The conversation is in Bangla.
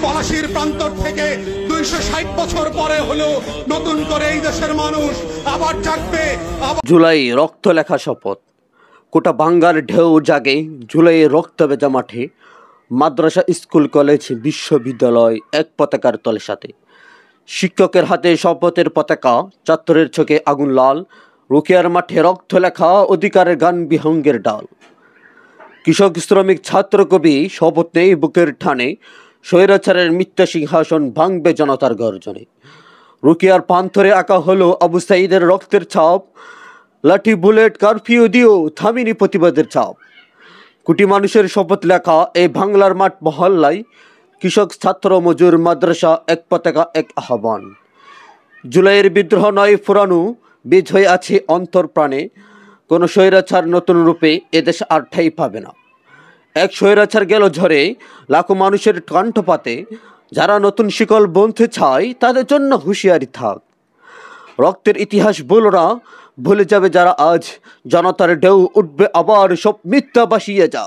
পলাশির প্রান্তর থেকে 260 বছর পরে হলো নতুন করে এই দেশের মানুষ আবার জাগবে। জুলাই রক্ত লেখা শপথ। কোটা বাঙ্গার ঢেউ জাগে জুলাইয়ে রক্ত ভেজা মাঠে। মাদ্রাসা, স্কুল, কলেজ, বিশ্ববিদ্যালয় এক পতাকার তলে সাথে। শিক্ষকের হাতে শপথের পতাকা, চত্বরের চোখে আগুন লাল। রুকিয়ার মাঠে রক্ত লেখা অধিকারের গান বিহঙ্গের ডাল। কৃষক, শ্রমিক, ছাত্র, কবি শপথ নেই বুকের ঠানে। স্বৈরাচারের মিথ্যা সিংহাসন ভাঙবে জনতার গর্জনে। রুকিয়ার পান্থরে আঁকা হলো আবু সাঈদের রক্তের ছাপ। লাঠি, বুলেট, কারফিউ দিয়েও থামিনি প্রতিবাদের চাপ। কোটি মানুষের শপথ লেখা এই বাংলার মাঠ মহল্লায়। কৃষক, ছাত্র, মজুর, মাদ্রাসা এক পতাকা এক আহ্বান। জুলাইয়ের বিদ্রোহ নয় ফুরানো, বীজ হয়ে আছে অন্তর প্রাণে। কোনো স্বৈরাচার নতুন রূপে এদেশ আর ঠাঁই পাবে না। এক স্বৈরাচার গেল ঝরে লাখো মানুষের কণ্ঠপাতে। যারা নতুন শিকল বুনতে চায় তাদের জন্য হুঁশিয়ারি থাক। রক্তের ইতিহাস বলো না, ভুলে যাবে যারা আজ। জনতার ঢেউ উঠবে আবার, সব মিথ্যা ভাসিয়ে যা।